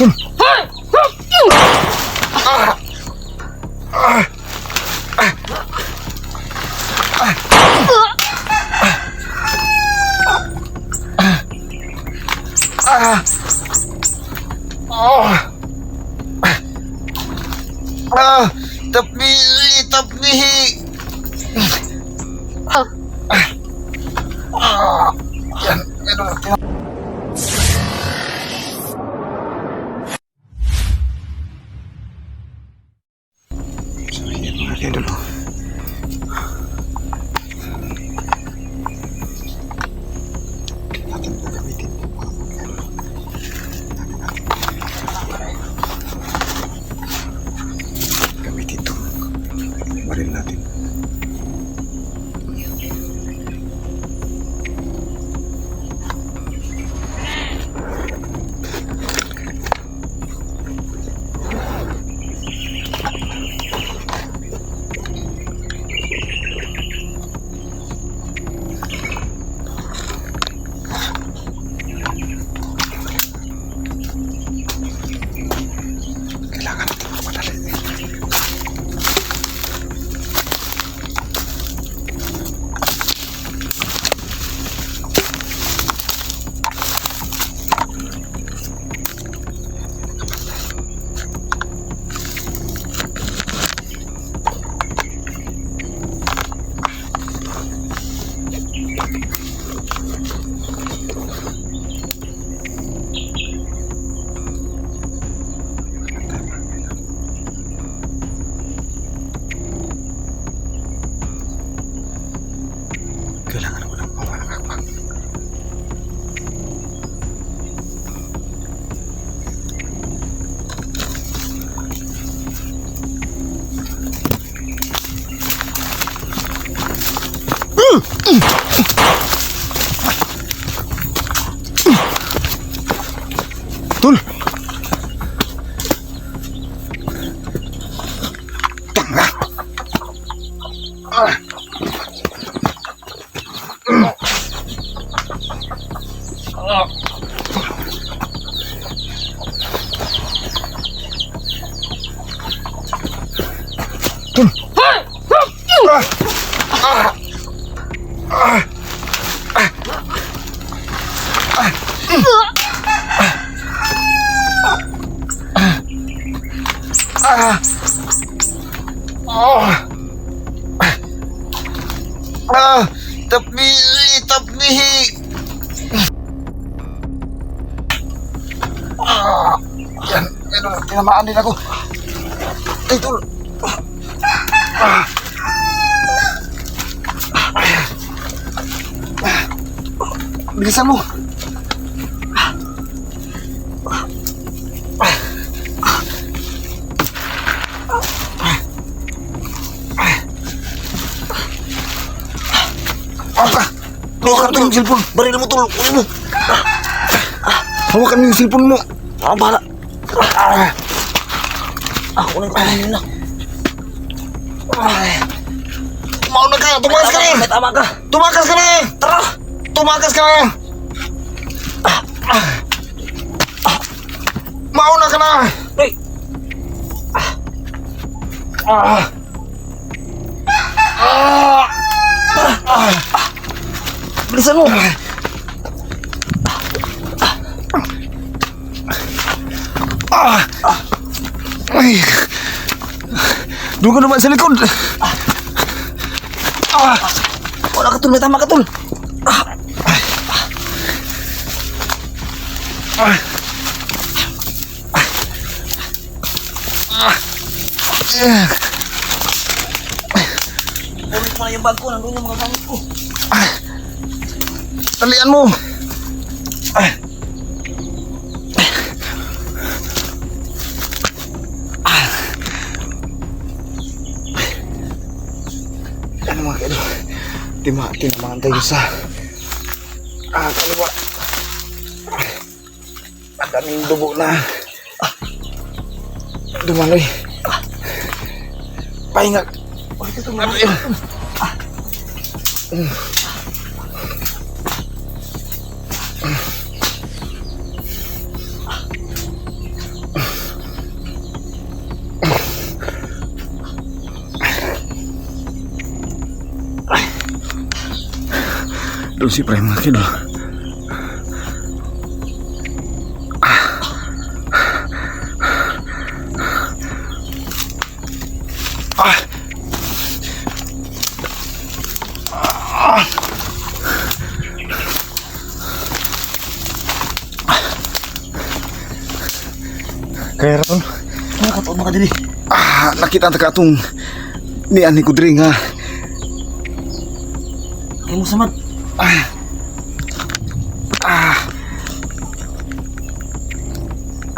Tol! Tapi, tapi. Yan, yan. Yan dulu. Natin gagamitin po mga magkano. Gamitin ito. Baril natin. Kailangan natin magpadali. Kailangan mo ng pawalang hakbang. Tol! Tanga! Tapi, tapi. Yan, yan. Tinamaan din ako. Ay, tol. Bilisan mo. Hawakan mo yung cellphone. Baril mo, tol. Kunin mo. Hawakan mo yung cellphone mo. Ako bahala. Kunin ko yun na. Mauna ka. Tumakas ka na. May tama ka. Tumakas ka na. Tara. Tumakas ka na. Mauna ka na. Hey. Bilisan mo. Ay. Doon ka naman sa likod. Wala ka, tol. May tama ka, tol. Ulit mo na yung bag ko. Nandun yung mga gamit ko. Talian mo. Ano mga kaido? Tinamaan tayo sa kaliwa. Ang daming dugo na dumaloy. Pahinga. Ano yun? Doon si Prime mga kaidol. Kaya raton, Nakakataon na ka dili. nakita ta ka atong ni ani ko diri nga. Kaya mo samad.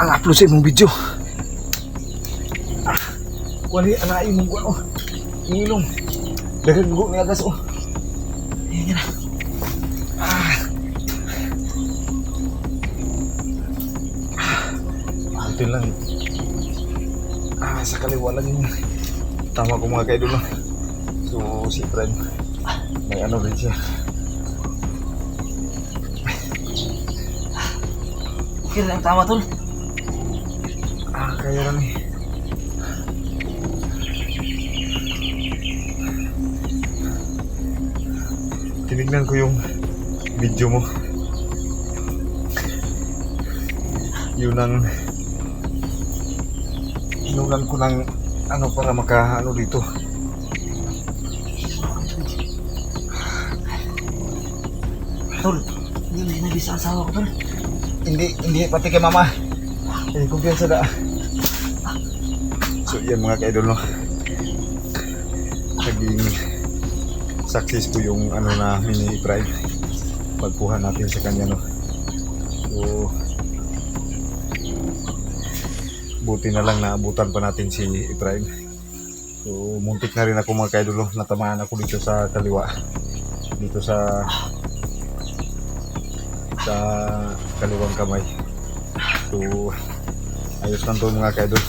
Ang upload sa imong video. Wali ana imong ano. Ilong. Dagan go ni agas oh. Ayan na. Ito lang. Sa kaliwa lang yung tama ko mga kaidol lang. So si Prime may ano rin siya. Kaya na ang tama tol. Kaya lang eh. Tinignan ko yung video mo. Yun ang inulan ko ng ano para maka ano dito. Tol, hindi na sinabi sa asawa ko tol. Hindi pati kay mama. Kumpiyansa na. So yan mga kaidol no. Naging success po yung ano na mini Prime. Pagkuha natin sa kanya no. So buti na lang naabutan pa natin si Prime. So muntik na rin ako mga kaidol no. Natamaan ako dito sa kaliwa. Dito sa kaliwang kamay. So ayos lang to mga kaidol.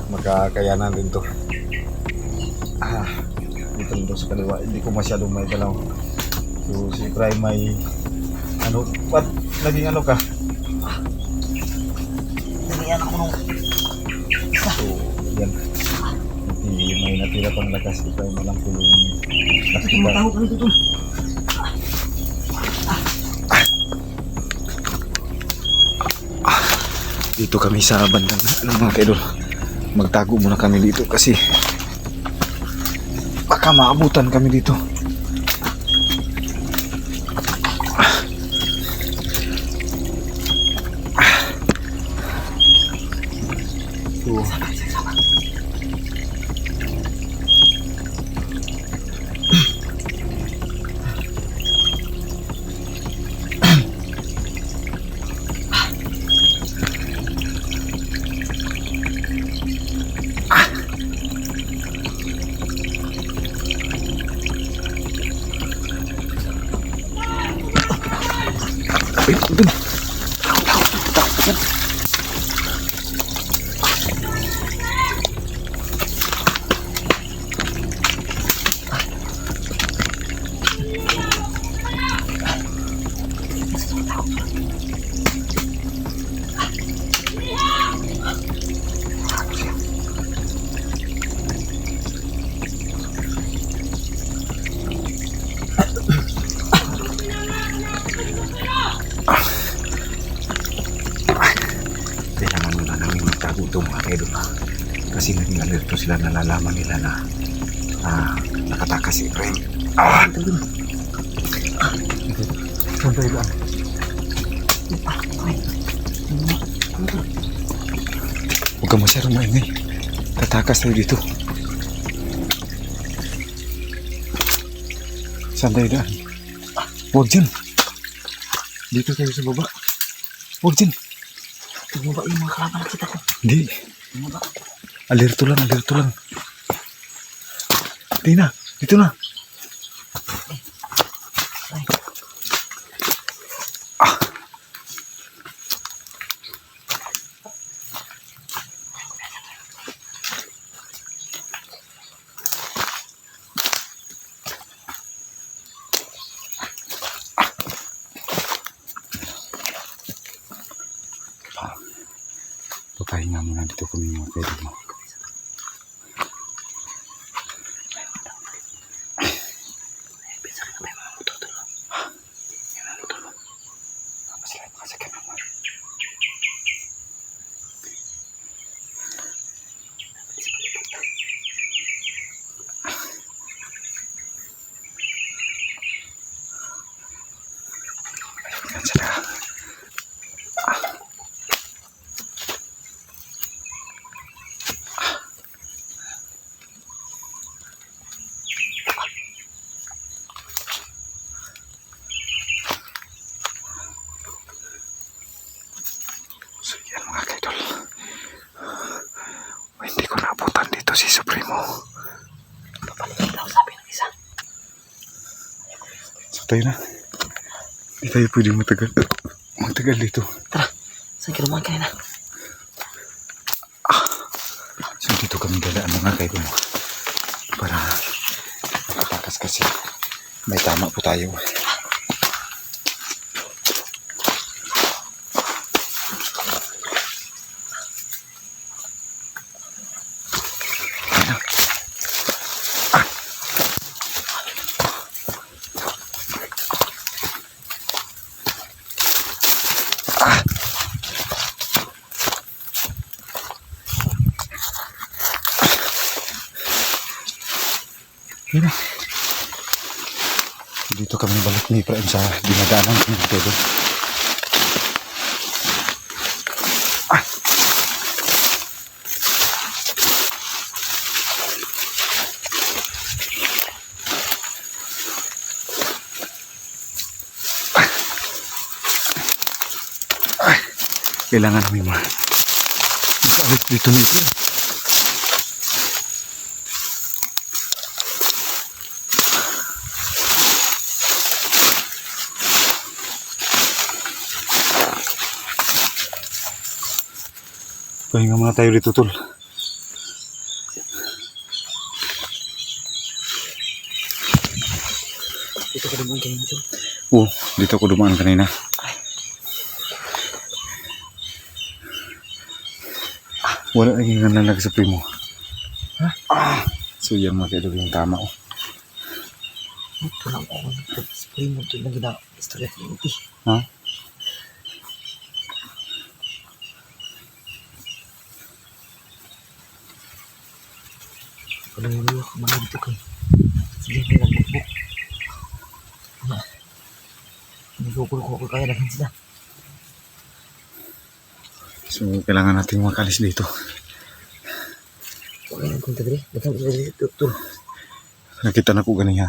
Magkakayanan din to. Dito sa kaliwa. Hindi ko masyadong may galaw. So si Prime may ano, ba't naging ano ka? Nagayaan ako nung isa. So yan. May natira pang lakas si Prime. Alam ko yung Ito tumataho ka nito tol. dito kami sa bandang ano mga kaidol. Magtago muna kami dito kasi baka maabutan kami dito. So, dun. Takot. Kailangan muna namin magtago ito mga kaidol. Kasi naging alerto sila, nalalaman nila na nakatakas si Prime. Saan tayo ba? Huwag ka masyadong maingay. Tatakas tayo dito. Saan tayo daan? Huwag dyan. Dito tayo sa baba. Huwag dyan. Tumaba yung mga kalaban na kita ko. Hindi. Tumaba. Alerto lang, alerto lang. Di na, dito na. Papahinga muna dito kami mga kaidol mo. Bisa ka na ba yung mga motor? Yan sila. So yan mga kaidol. Hindi ko naabutan dito si Supremo. Papalitan daw, sabi ng isa. So tayo na. Hindi tayo pwedeng matagal dito. Tara, saan ka naman kanina? So dito kami galaan mga kaidol. Para makatakas kasi may tama po tayo. Yan. Dito kami balik ni Efraim sa dinadaanan ng todo. Kailangan namin balik dito ni Efraim. Pahinga muna tayo dito, tol. Dito ka naman kanina, Tol. Oo, dito ako dumaan kanina. Wala lagi nga nalag sa primo. Ha? So yan mga kaidol yung tama. Ito lang ako. Spray mo ito na gina. Istorya ko ito. Ha? Walang naliyak ka mga dito ko. Sige, may nagbukbuk. Wala. Nagukul ko kaya natin sila. So kailangan natin makalis dito. Okay, nagpunta dali. Nagpunta dali, Tol. Nakita na ko ganiya.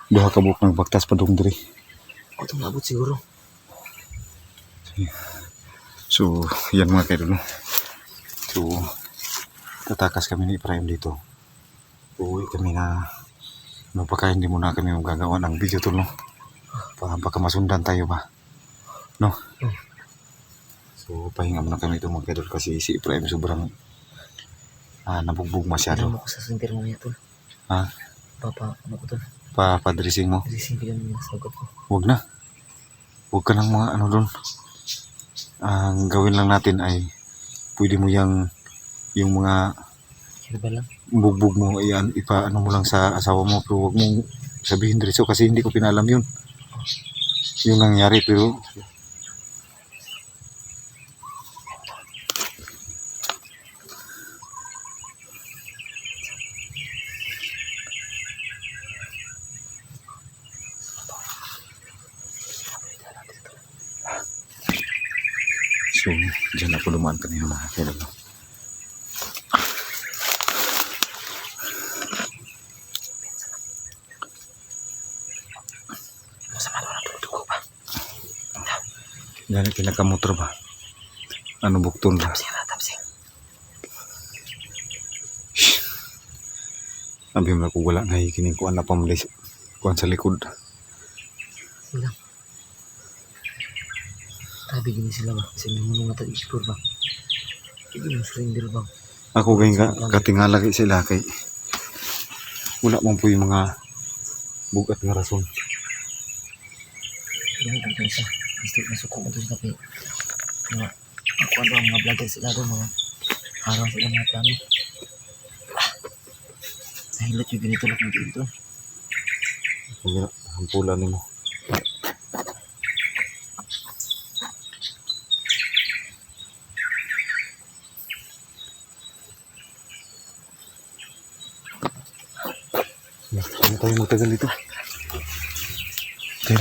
Duha ka buok ng baktas pa dong diri. O, itong nabot siguro. So yan mga kaidol. So tatakas kami ni Efraim dito. Uwi kami na baka hindi muna kami magagawa ng video to, no? Baka masundan tayo ba? No? So pahinga muna kami ito mga kaidol kasi si Efraim sobrang nabugbog masyado. Alam mo ko sa sinter mo niya, Tol. Ha? Papa, ano ko, Tol? Pa-dressing mo? Dressing ko yung nasagot ko. Huwag na. Huwag ka ng mga ano doon. Ang gawin lang natin ay pwede mo yung mga Sino ba lang? bugbog mo, iyan, ipaano mo lang sa asawa mo, pero huwag mong sabihin diretso kasi hindi ko pinalam yun. Yung nangyari, pero so, dyan ako dumaan kanina mga kailan. Yan ang kinakamotor ba? Ano bukton ba? Tapsing na, tapsing. Sabi mo ko wala na hikinig ko na pamulay kuhan sa likod. Sila. Tabi gini sila ba? Kasi may mga tag-explore ba? Hindi mo surrender ba? Ako ganyan katingala kay sila kay wala man po yung mga bugat nga rason. Yung kung isa. Gusto na suko mo doon kasi mga ako ano ang mga vlogger sila doon mga araw sila mga plano. Nahilot yung ganito lang mo dito. Kaya hampulan ni mo. Ano tayo magtagal dito? Kaya